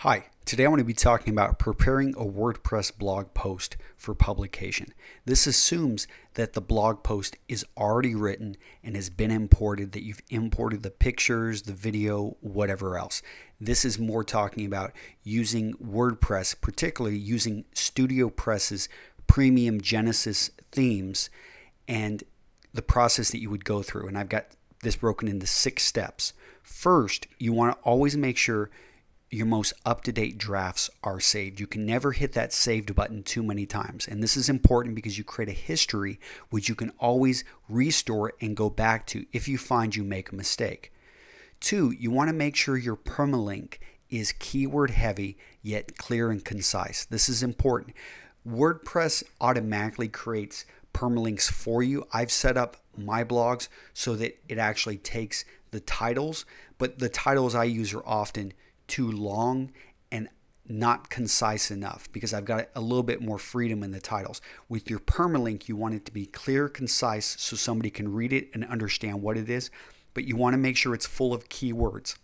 Hi, today I'm going to be talking about preparing a WordPress blog post for publication. This assumes that the blog post is already written and has been imported, that you've imported the pictures, the video, whatever else. This is more talking about using WordPress, particularly using Studiopress's premium Genesis themes and the process that you would go through. And I've got this broken into 6 steps. First, you want to always make sure your most up-to-date drafts are saved. You can never hit that saved button too many times. And this is important because you create a history which you can always restore and go back to if you find you make a mistake. 2, you want to make sure your permalink is keyword heavy yet clear and concise. This is important. WordPress automatically creates permalinks for you. I've set up my blogs so that it actually takes the titles, but the titles I use are often too long and not concise enough because I've got a little bit more freedom in the titles. With your permalink, you want it to be clear, concise, so somebody can read it and understand what it is, but you want to make sure it's full of keywords.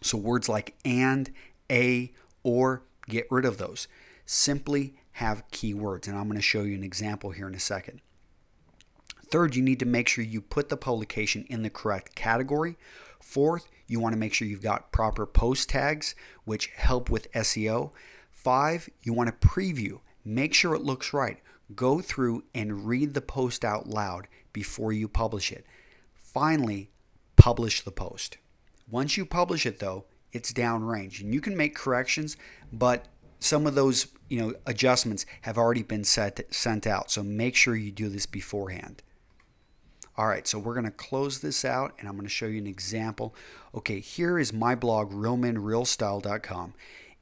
So words like and, a, or, get rid of those. Simply have keywords, and I'm going to show you an example here in a second. Third, you need to make sure you put the publication in the correct category. Fourth, you want to make sure you've got proper post tags, which help with SEO. 5, you want to preview. Make sure it looks right. Go through and read the post out loud before you publish it. Finally, publish the post. Once you publish it, though, it's downrange, and you can make corrections, but some of those adjustments have already been sent out, so make sure you do this beforehand. All right, so we're going to close this out, and I'm going to show you an example. Okay, here is my blog, realmenrealstyle.com,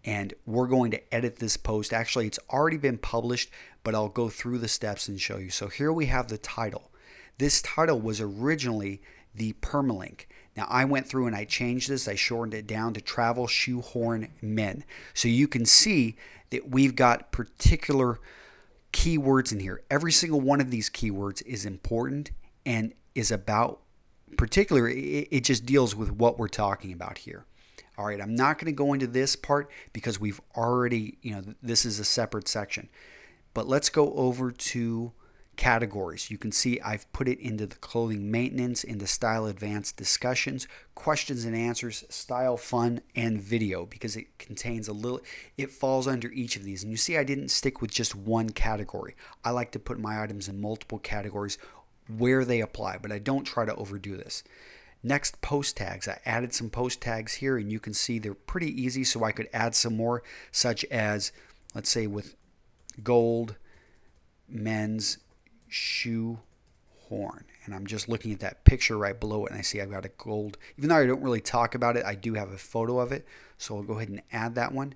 and we're going to edit this post. Actually, it's already been published, but I'll go through the steps and show you. So here we have the title. This title was originally the permalink. Now, I went through and I changed this. I shortened it down to Travel Shoehorn Men. So you can see that we've got particular keywords in here. Every single one of these keywords is important and is about it just deals with what we're talking about here. All right, I'm not going to go into this part because we've already, this is a separate section. But let's go over to categories. You can see I've put it into the clothing maintenance, into style advanced discussions, questions and answers, style fun, and video because it contains it falls under each of these. And you see I didn't stick with just one category. I like to put my items in multiple categories where they apply, but I don't try to overdo this. Next, post tags. I added some post tags here, and you can see they're pretty easy, so I could add some more, such as, let's say, with gold men's shoe horn. And I'm just looking at that picture right below it, and I see I've got a gold. Even though I don't really talk about it, I do have a photo of it, so I'll go ahead and add that one.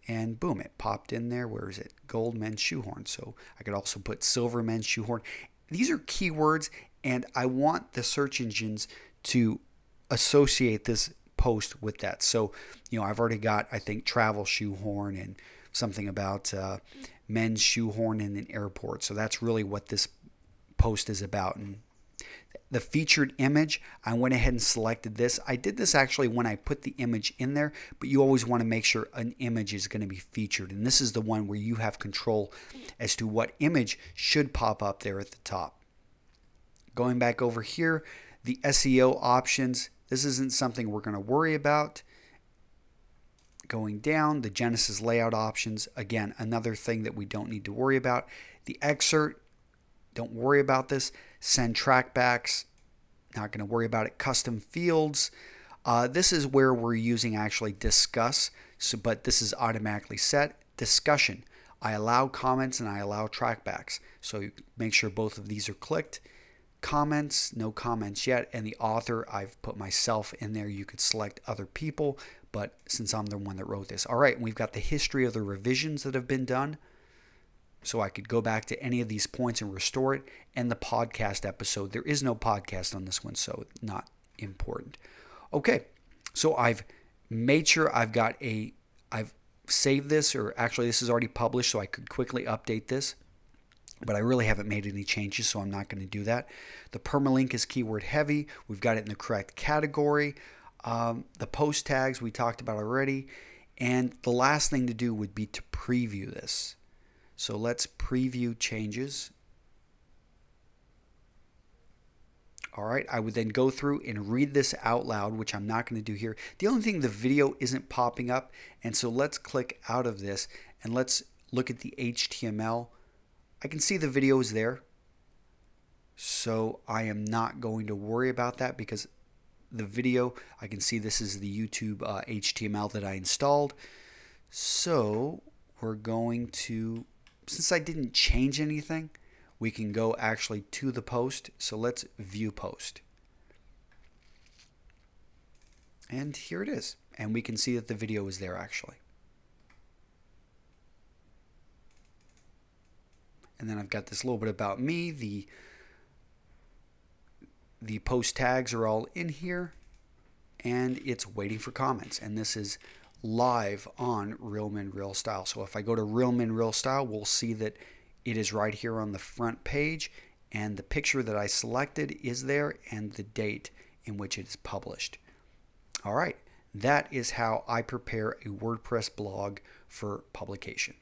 And boom, it popped in there. Where is it? Gold men's shoe horn. So I could also put silver men's shoe horn. These are keywords, and I want the search engines to associate this post with that. So, I've already got, I think, travel shoehorn and something about men's shoehorn in an airport. So that's really what this post is about. And the featured image, I went ahead and selected this. I did this actually when I put the image in there, but you always want to make sure an image is going to be featured. And this is the one where you have control as to what image should pop up there at the top. Going back over here, the SEO options. This isn't something we're going to worry about. Going down, the Genesis layout options. Again, another thing that we don't need to worry about. The excerpt, don't worry about this. Send trackbacks, not going to worry about it. Custom fields. This is where we're using actually discuss, but this is automatically set. Discussion. I allow comments and I allow trackbacks. So make sure both of these are clicked. Comments, no comments yet. And the author, I've put myself in there. You could select other people, but since I'm the one that wrote this. All right, and we've got the history of the revisions that have been done. So I could go back to any of these points and restore it. And the podcast episode. There is no podcast on this one, so not important. Okay, so I've made sure I've saved this, or actually this is already published, so I could quickly update this. But I really haven't made any changes, so I'm not going to do that. The permalink is keyword heavy. We've got it in the correct category. The post tags we talked about already. And the last thing to do would be to preview this. So let's preview changes. All right, I would then go through and read this out loud, which I'm not going to do here. The only thing, the video isn't popping up, and so let's click out of this and let's look at the HTML. I can see the video is there, so I am not going to worry about that because the video, I can see this is the YouTube HTML that I installed. So we're going to, since I didn't change anything, we can go actually to the post. So let's view post. And here it is. And we can see that the video is there actually. And then I've got this little bit about me. The post tags are all in here. And it's waiting for comments. And this is live on Real Men Real Style. So if I go to Real Men Real Style, we'll see that it is right here on the front page, and the picture that I selected is there and the date in which it is published. All right, that is how I prepare a WordPress blog for publication.